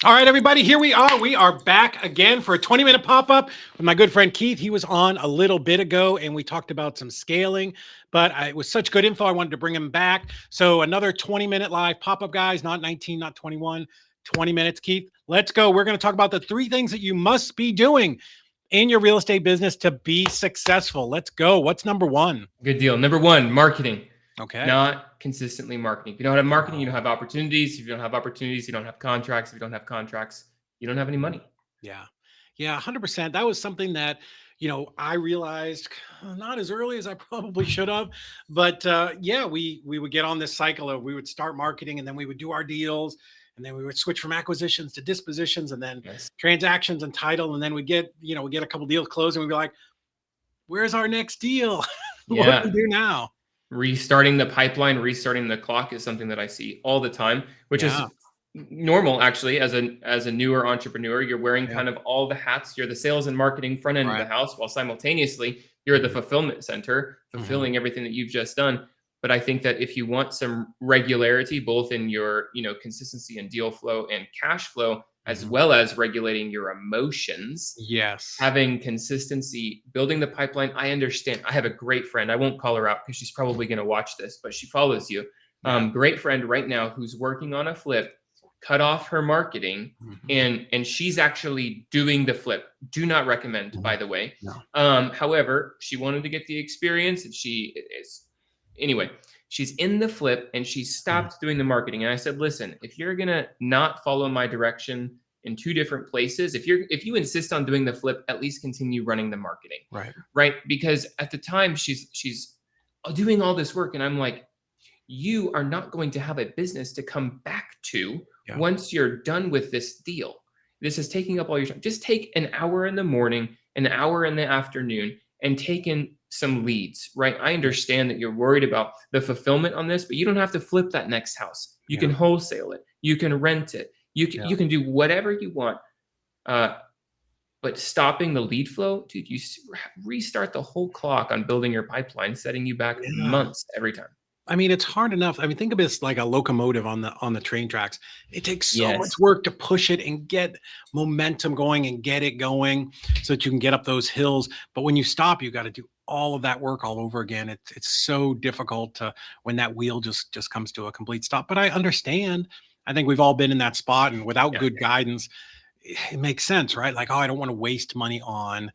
All right, everybody, here we are. We are back again for a 20-minute pop-up with my good friend Keith. He was on a little bit ago, and we talked about some scaling, but it was such good info, I wanted to bring him back. So another 20-minute live pop-up, guys, not 19, not 21, 20 minutes. Keith, let's go. We're going to talk about the 3 things that you must be doing in your real estate business to be successful. Let's go. What's number 1? Good deal. Number 1, marketing. Okay. Not consistently marketing. If you don't have marketing, you don't have opportunities. If you don't have opportunities, you don't have contracts. If you don't have contracts, you don't have any money. Yeah. Yeah, 100%. That was something that, I realized not as early as I probably should have, but yeah, we would get on this cycle of we would start marketing and then we would do our deals and then we would switch from acquisitions to dispositions and then Yes. transactions and title and then we get a couple deals closed and we'd be like, "Where's our next deal?" What do Yeah. we do now? Restarting the pipeline, restarting the clock is something that I see all the time, which Yeah. is normal actually as a newer entrepreneur. You're wearing Yeah. kind of all the hats. You're the sales and marketing front end of the Right. house while simultaneously you're the fulfillment center, Mhm. fulfilling everything that you've just done. But I think that if you want some regularity both in your, consistency and deal flow and cash flow, as Mhm. well as regulating your emotions, Yes. having consistency, building the pipeline. I understand. I have a great friend. I won't call her out because she's probably going to watch this, but she follows you. Yeah. Great friend right now who's working on a flip, cut off her marketing, Mhm. and she's actually doing the flip. Do not recommend, Mhm. by the way. No. However, she wanted to get the experience, and she is anyway. She's in the flip, and she Mhm. stopped doing the marketing. And I said, "Listen, if you're gonna not follow my direction in 2 different places, if you insist on doing the flip, at least continue running the marketing." Right. Right? Because at the time she's doing all this work and I'm like, "You are not going to have a business to come back to Yeah. once you're done with this deal. This is taking up all your time. Just take an hour in the morning, an hour in the afternoon and take in some leads." Right? I Yeah. understand that you're worried about the fulfillment on this, but you don't have to flip that next house. You Yeah. can wholesale it. You can rent it. Yeah. You can do whatever you want. Uh, but stopping the lead flow, dude, restart the whole clock on building your pipeline, setting you back Yeah. months every time. I mean, it's hard enough. I mean, think of this like a locomotive on the train tracks. It takes so much Yes. work to push it and get momentum going and get it going so that you can get up those hills. But when you stop, you got to do all of that work all over again. It's so difficult to when that wheel just comes to a complete stop. But I understand. I think we've all been in that spot, and without Yeah. good guidance, it makes sense, right? Like, oh, I don't want to waste money on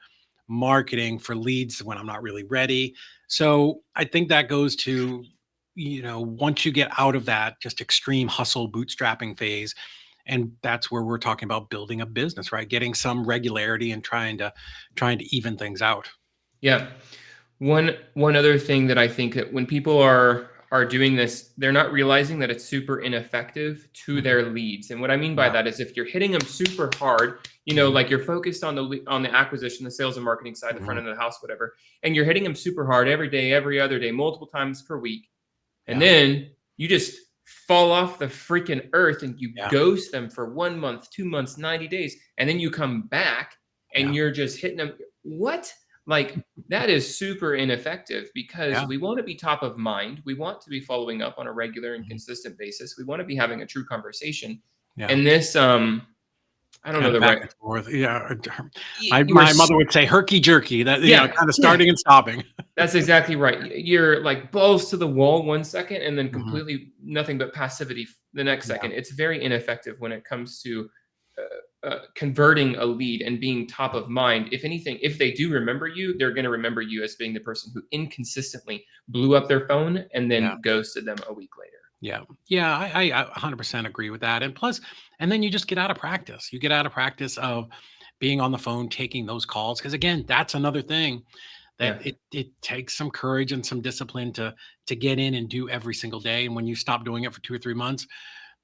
marketing for leads when I'm not really ready. So I think that goes to, once you get out of that just extreme hustle bootstrapping phase, and that's where we're talking about building a business, right? Getting some regularity and trying to even things out. Yeah. One other thing that I think that when people are doing this, they're not realizing that it's super ineffective to Mhm. their leads. And what I mean by Yeah. that is if you're hitting them super hard, Mhm. like you're focused on on the acquisition, the sales and marketing side, the front Mhm. end of the house, whatever, and you're hitting them super hard every day, every other day, multiple times per week, and Yeah. then you just fall off the freaking earth and you Yeah. ghost them for 1 month, 2 months, 90 days, and then you come back and Yeah. you're just hitting them. What? Like, that is super ineffective because Yeah. we want to be top of mind. We want to be following up on a regular and Mhm. consistent basis. We want to be having a true conversation. Yeah. And this, I don't know Kind of the back right. and forth. Yeah. My You are, my mother would say herky jerky. That yeah, kind of yeah. starting and stopping. That's exactly right. You're like balls to the wall 1 second and then Mhm. completely nothing but passivity the next Yeah. second. It's very ineffective when it comes to converting a lead and being top of mind. If anything, if they do remember you, they're going to remember you as being the person who inconsistently blew up their phone and Yeah. then ghosted them a week later. Yeah. Yeah. I 100% agree with that. And plus, and then you just get out of practice. You get out of practice of being on the phone, taking those calls. Cause again, that's another thing that Yeah, it takes some courage and some discipline to get in and do every single day. And when you stop doing it for 2 or 3 months,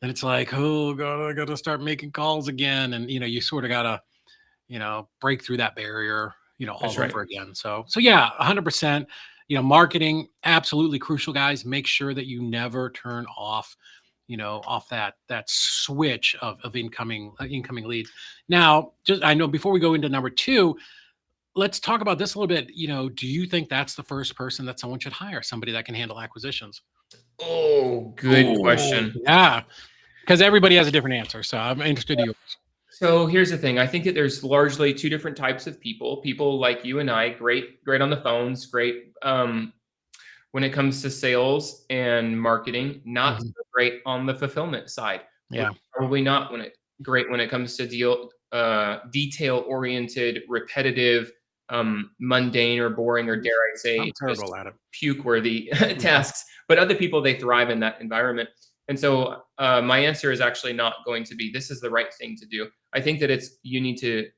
then it's like, oh God, I gotta start making calls again. And you sort of gotta, break through that barrier, that's all right. over again. So yeah, 100%. Marketing absolutely crucial, guys. Make sure that you never turn off, off that switch of incoming leads. Now, just I know before we go into number 2, let's talk about this a little bit. Do you think that's the first person that someone should hire? Somebody that can handle acquisitions? Oh, good Oh, question. yeah. Because everybody has a different answer. So I'm interested in yours. So here's the thing. I think that there's largely two different types of people. People like you and I, great on the phones, great when it comes to sales and marketing, not Mhm. so great on the fulfillment side. We're Yeah. probably not great when it comes to detail oriented, repetitive, mundane or boring, or dare I say, I'm just terrible at it. puke worthy Mhm. tasks. But other people, they thrive in that environment. And so my answer is actually not going to be this is the right thing to do. I think that you need to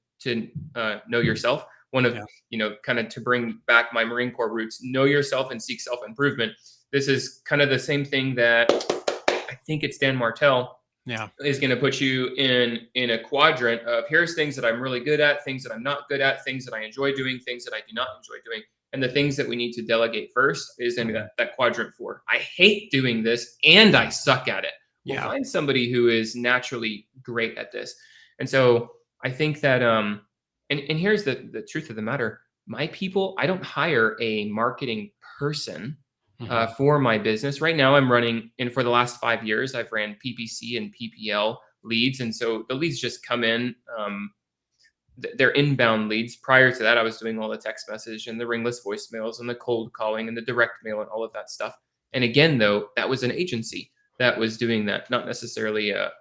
know yourself. One of Yeah. kind of to bring back my Marine Corps roots, know yourself and seek self improvement. This is kind of the same thing that I think it's Dan Martell Yeah. is going to put you in a quadrant of here's things that I'm really good at, things that I'm not good at, things that I enjoy doing, things that I do not enjoy doing. And the things that we need to delegate first is going to be that quadrant 4. I hate doing this and I suck at it. We'll Yeah. find somebody who is naturally great at this. And so I think that and here's the truth of the matter. My people, I don't hire a marketing person Mhm. for my business. Right now, I'm running, and for the last 5 years, I've ran PPC and PPL leads. And so the leads just come in. They're inbound leads. Prior to that, I was doing all the text message and the ringless voicemails and the cold calling and the direct mail and all of that stuff. And again, though, that was an agency that was doing that, not necessarily a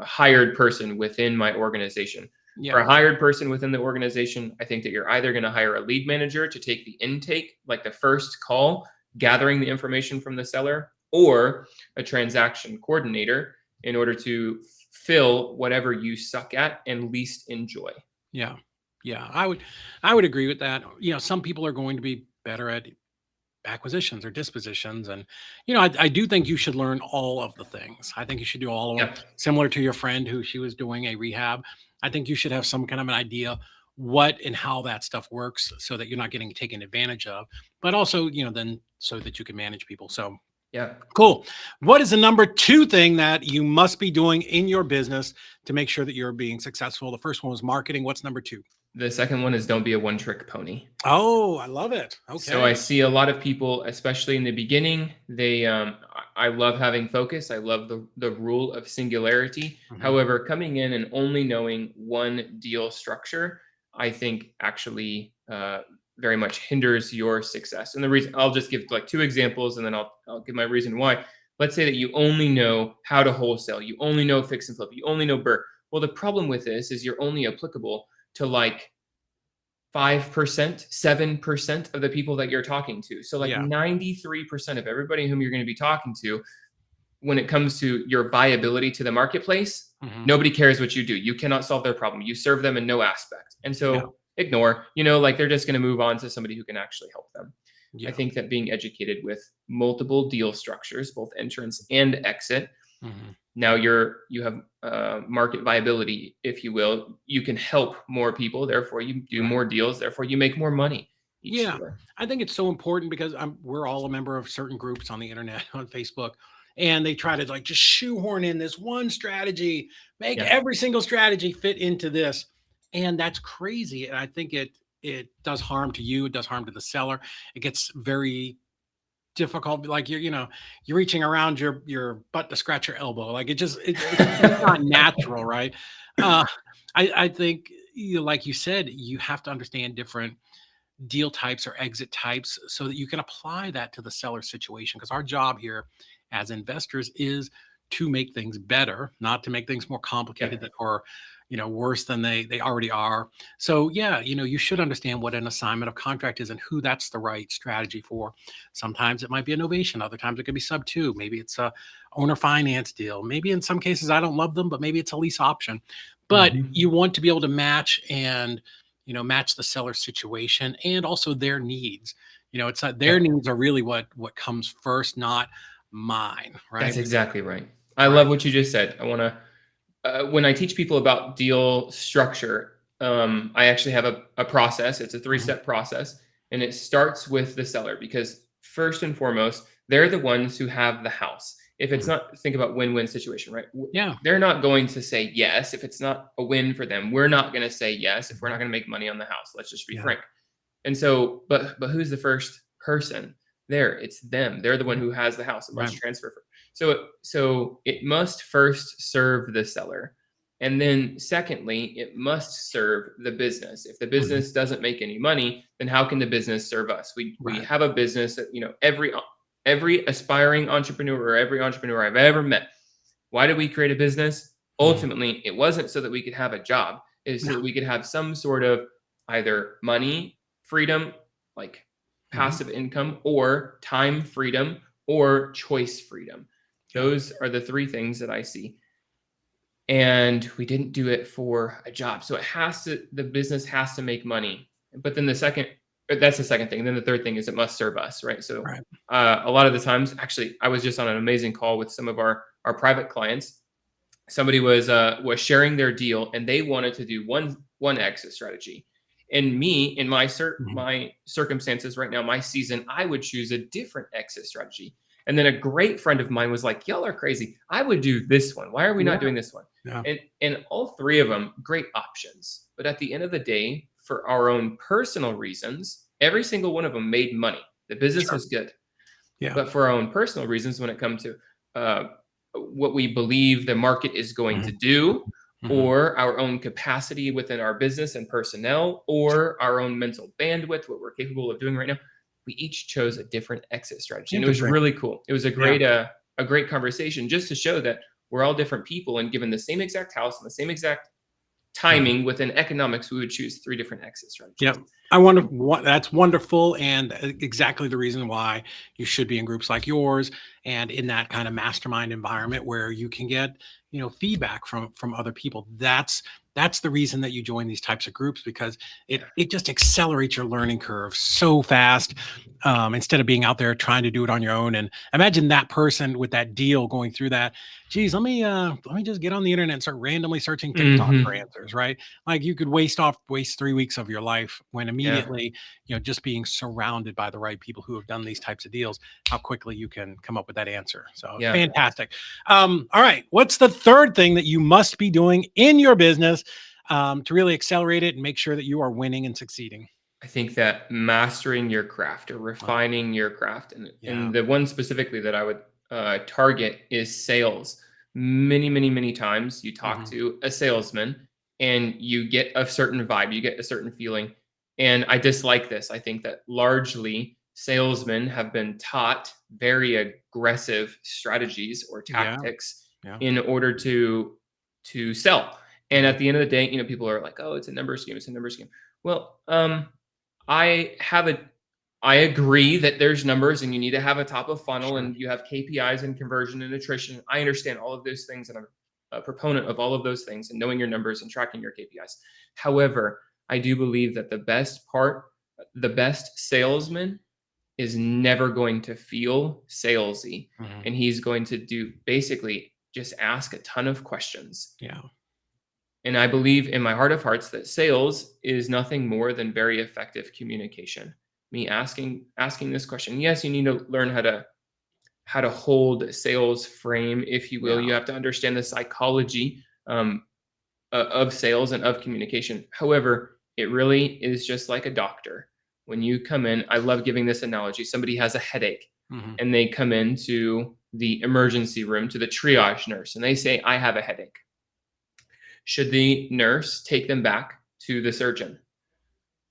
hired person within my organization. For Yeah. a hired person within the organization, I think that you're either going to hire a lead manager to take the intake, like the first call, gathering the information from the seller, or a transaction coordinator in order to fill whatever you suck at and least enjoy. Yeah. Yeah. I would agree with that. Some people are going to be better at acquisitions or dispositions. And, I do think you should learn all of the things. I think you should do all of them, Yeah. similar to your friend who she was doing a rehab. I think you should have some kind of an idea what and how that stuff works so that you're not getting taken advantage of, but also, then so that you can manage people. So Yeah. cool. What is the number 2 thing that you must be doing in your business to make sure that you're being successful? The first one was marketing. What's number 2? The second one is don't be a one trick pony. Oh, I love it. So I Okay. see a lot of people, especially in the beginning, I love having focus. I love the rule of singularity. Mhm. However, coming in and only knowing one deal structure, I think actually very much hinders your success. And the reason I'll just give like 2 examples, and then I'll give my reason why. Let's say that you only know how to wholesale, you only know fix and flip, you only know BRRRR. Well, the problem with this is you're only applicable to like 5%, 7% of the people that you're talking to. So like Yeah. 93% of everybody whom you're going to be talking to, when it comes to your viability to the marketplace, Mhm. nobody cares what you do. You cannot solve their problem. You serve them in no aspect. And Yeah. so ignore, like they're just going to move on to somebody who can actually help them. I Yeah. think that being educated with multiple deal structures, both entrance and exit, Mhm. now you have market viability, if you will. You can help more people, therefore you do Right. more deals, therefore you make more money each Yeah, dealer. I think it's so important because we're all a member of certain groups on the internet on Facebook, and they try to like just shoehorn in this one strategy, make Yeah. every single strategy fit into this, and that's crazy. And I think it does harm to you. It does harm to the seller. It gets very difficult. Like you're reaching around your butt to scratch your elbow. Like it's not natural, right? Uh, I think like you said, you have to understand different deal types or exit types so that you can apply that to the seller situation, because our job here as investors is to make things better, not to make things more Yeah. complicated or worse than they already are. So yeah, you should understand what an assignment of contract is and who that's the right strategy for. Sometimes it might be innovation, other times it could be sub 2, maybe it's a owner finance deal, maybe in some cases I don't love them, but maybe it's a lease option. But Mhm. you want to be able to match and match the seller situation and also their needs. It's not Yeah. their needs are really what comes first, not mine, That's right? exactly right. I Right. love what you just said. I want to when I teach people about deal structure, I actually have a process. It's a Mhm. three-step process, and it starts with the seller because first and foremost, they're the ones who have the house. If it's Mhm. not, think about win-win situation, right? Yeah. They're not going to say yes if it's not a win for them. We're not going to say yes if we're not Mhm. going to make money on the house. Let's just be Yeah. frank. And so, but who's the first person? there, it's them. They're the one who has the house. It must Right. transfer. So it must first serve the seller. And then secondly, it must serve the business. If the Mhm. business doesn't make any money, then how can the business serve us? We Right. have a business that, every aspiring entrepreneur or every entrepreneur I've ever met, why did we create a business? Mhm. Ultimately, it wasn't so that we could have a job. It's so No. that we could have some sort of either money freedom, like Mhm. passive income, or time freedom, or choice freedom. Yeah. Those are the three things that I see. And we didn't do it for a job. So the business has to make money. But then that's the second thing. And then the third thing is it must serve us, right? So Right. a lot of the times, actually, I was just on an amazing call with some of our private clients. Somebody was sharing their deal, and they wanted to do one exit strategy. And me, in Mhm. my circumstances right now, my season, I would choose a different exit strategy. And then a great friend of mine was like, "Y'all are crazy. I would do this one. Why are we not Yeah. doing this one?" Yeah. And all three of them, great options. But at the end of the day, for our own personal reasons, every single one of them made money. The business Sure. was good. Yeah. But for our own personal reasons, when it comes to uh, what we believe the market is going to Mhm. do, Mhm. or our own capacity within our business and personnel, Sure. or our own mental bandwidth, what we're capable of doing right now, we each chose a different exit strategy, and it was Interesting. really cool. It was Yeah. a great conversation just to show that we're all different people, and given the same exact house and the same exact Mhm. timing within economics, we would choose three different exit Yep. strategies. I wonder And what that's wonderful and exactly the reason why you should be in groups like yours and in that kind of mastermind environment where you can get, feedback from other people. That's the reason that you join these types of groups because yeah, it just accelerates your learning curve so fast. Instead of being out there trying to do it on your own. And imagine that person with that deal going through that. Geez, let me just get on the internet and start randomly searching TikTok for hmm, answers, right? Like you could waste 3 weeks of your life when yeah, immediately, just being surrounded by the right people who have done these types of deals, how quickly you can come up with that answer. So yeah. fantastic. All right. What's the third thing that you must be doing in your business to really accelerate it and make sure that you are winning and succeeding? I think that mastering your craft or Wow. refining your craft, and Yeah. the one specifically that I would target is sales. Many times you talk Hmm. to a salesman and you get a certain vibe, you get a certain feeling. And I dislike this. I think that largely salesmen have been taught very aggressive strategies or Yeah. tactics Yeah. in order to sell. And Hmm. at the end of the day, people are like, "Oh, it's a number scheme. It's a number scheme." Well, I have a I agree that there's numbers and you need to have a top of funnel Sure. and you have KPIs and conversion and attrition. I understand all of those things and I'm a proponent of all of those things and knowing your numbers and tracking your KPIs. However, I do believe that the best salesman is never going to feel salesy, Hmm. and he's going to do basically just ask a ton of questions. Yeah. And I believe in my heart of hearts that sales is nothing more than very effective communication. Me asking this question. Yes, you need to learn how to hold a sales frame, if you will. Yeah. You have to understand the psychology of sales and of communication. However, it really is just like a doctor. When you come in, I love giving this analogy. Somebody has a headache Hmm. and they come into the emergency room to the triage nurse and they say, "I have a headache." Should the nurse take them back to the surgeon?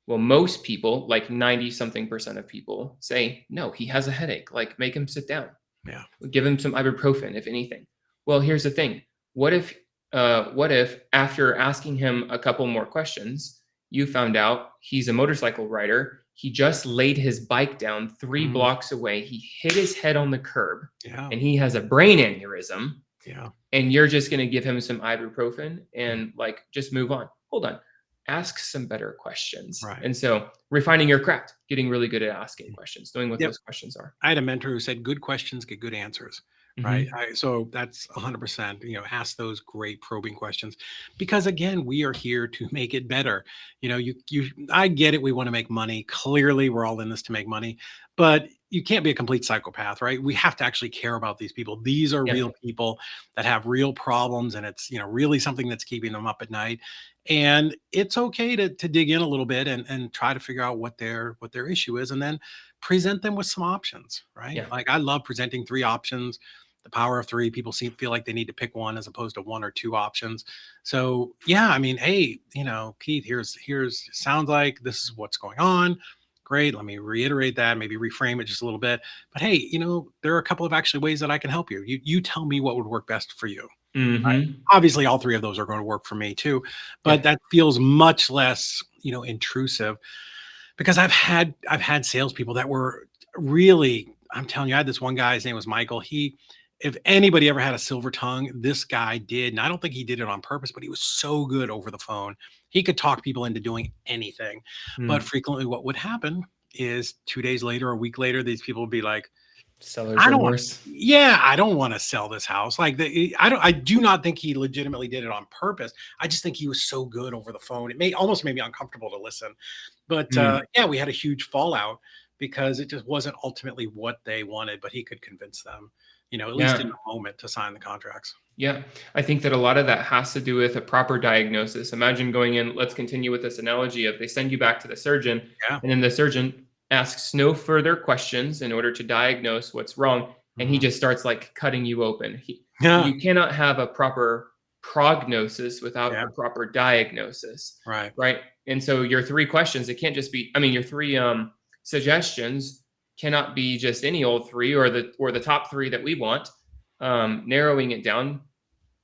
Well, most people, like 90 something percent of people, say, "No, he has a headache. Like, make him sit down. Yeah. Give him some ibuprofen, if anything." Well, here's the thing. What if, what if after asking him a couple more questions, you found out he's a motorcycle rider. He just laid his bike down three Mm. blocks away. He hit his head on the curb Yeah. and he has a brain aneurysm, Yeah. and you're just going to give him some ibuprofen Yeah. and like just move on. Hold on. Ask some better questions. Right. And so refining your craft, getting really good at asking questions, knowing what Yep. those questions are. I had a mentor who said, "Good questions get good answers." Right. Hmm. So that's 100%, ask those great probing questions because again, we are here to make it better. I get it. We want to make money. Clearly we're all in this to make money, but you can't be a complete psychopath, right? We have to actually care about these people. These are Yeah. real people that have real problems and it's, really something that's keeping them up at night. And it's okay to dig in a little bit and try to figure out what their issue is. And then present them with some options, right? Yeah. Like I love presenting 3 options. The power of 3. People feel like they need to pick one as opposed to 1 or 2 options. So yeah, I mean, hey, Keith, here's sounds like this is what's going on. Great. Let me reiterate that, maybe reframe it just a little bit. But hey, there are a couple of actually ways that I can help you. You tell me what would work best for you. Right? Mm-hmm. Obviously, all 3 of those are going to work for me too, Yeah. but that feels much less, intrusive because I've had salespeople that were really, I'm telling you, I had this one guy, his name was Michael. If anybody ever had a silver tongue, this guy did. And I don't think he did it on purpose, but he was so good over the phone. He could talk people into doing anything. But Mm. frequently what would happen is 2 days later, a week later, these people would be like, Seller's I don't want, remorse. yeah, I don't want to sell this house. Like I do not think he legitimately did it on purpose. I just think he was so good over the phone. It almost made me uncomfortable to listen. But Mm. yeah, we had a huge fallout because it just wasn't ultimately what they wanted, but he could convince them, at least in Yeah. the moment to sign the contracts. Yeah. I think that a lot of that has to do with a proper diagnosis. Imagine going in, let's continue with this analogy of they send you back to the surgeon, Yeah. and then the surgeon asks no further questions in order to diagnose what's wrong. And he Mhm. just starts like cutting you open. Yeah. You cannot have a proper prognosis without Yeah. a proper diagnosis, Right. right? And so your 3 questions, it can't just be, I mean, your 3 suggestions cannot be just any old 3 or the top 3 that we want. Narrowing it down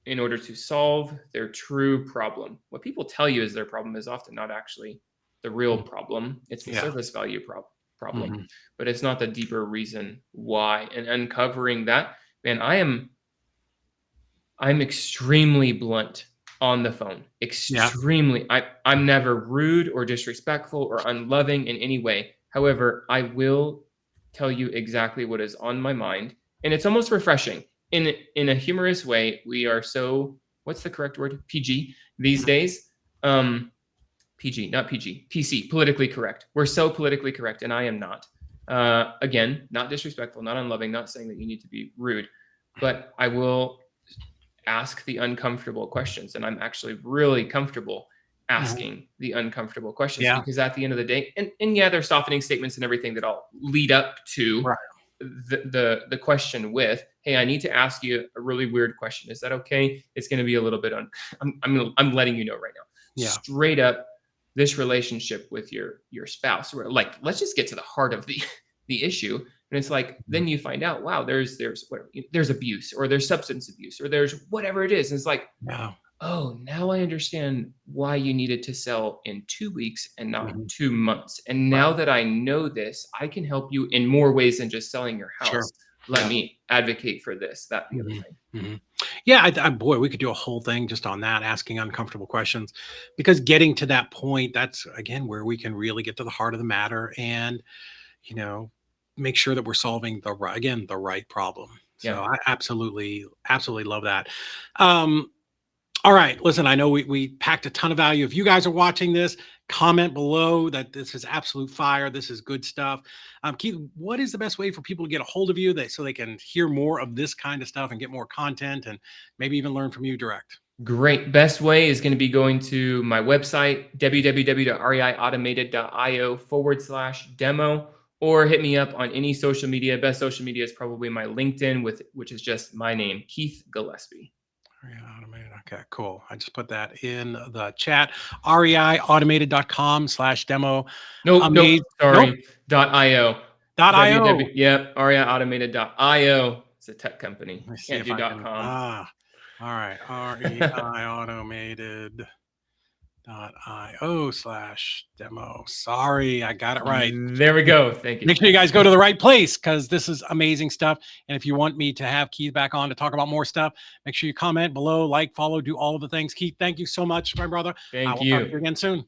in order to solve their true problem. What people tell you is their problem is often not actually the real Mm. problem. It's the Yeah. surface value problem, Mhm. but it's not the deeper reason why. And uncovering that, man, I'm extremely blunt on the phone. Yeah. Extremely. I'm never rude or disrespectful or unloving in any way. However, I will tell you exactly what is on my mind, and it's almost refreshing. In a humorous way, we are so, what's the correct word? PG these Mhm. days. PG, not PG. PC, politically correct. We're so politically correct, and I am not. Again, not disrespectful, not unloving, not saying that you need to be rude, but I will ask the uncomfortable questions. And I'm actually really comfortable Mhm. asking the uncomfortable questions Yeah. because at the end of the day, and yeah, there's softening statements and everything that I'll lead up to Right. the question with, hey, I need to ask you a really weird question. Is that okay? It's going to be a little bit I'm letting you know right now. Yeah. Straight up, this relationship with your spouse, where like, let's just get to the heart of the issue. And it's like, Mhm. then you find out, wow, there's abuse or there's substance abuse or there's whatever it is. And it's like, Yeah. oh, now I understand why you needed to sell in 2 weeks and not Mhm. 2 months. And Right. now that I know this, I can help you in more ways than just selling your Sure. house. Let Yeah. me advocate for this, that, the other Mhm. thing. Mhm. Yeah, boy, we could do a whole thing just on that, asking uncomfortable questions, because getting to that point, that's again where we can really get to the heart of the matter and, you know, make sure that we're solving the right problem. So Yeah. I absolutely love that. Um, all right, listen, I know we packed a ton of value. If you guys are watching this, comment below that this is absolute fire. This is good stuff. Keith, what is the best way for people to get a hold of you so they can hear more of this kind of stuff and get more content and maybe even learn from you direct? Great. Best way is going to be going to my website, www.reiautomated.io/demo, or hit me up on any social media. Best social media is probably my LinkedIn, which is just my name, Keith Gillispie. REI Automated. Okay, cool. I just put that in the chat. reiautomated.com/demo. Nope. Amazing. Nope. Sorry. .io. .io. Yep. reiautomated.io. It's a tech company. Let me see Can't if do I can. .com. All right. REI automated.io/demo. Sorry, I got it right. There we go. Thank you. Make sure you guys go to the right place because this is amazing stuff. And if you want me to have Keith back on to talk about more stuff, make sure you comment below, like, follow, do all of the things. Keith, thank you so much, my brother. I Thank will talk to you. you again soon.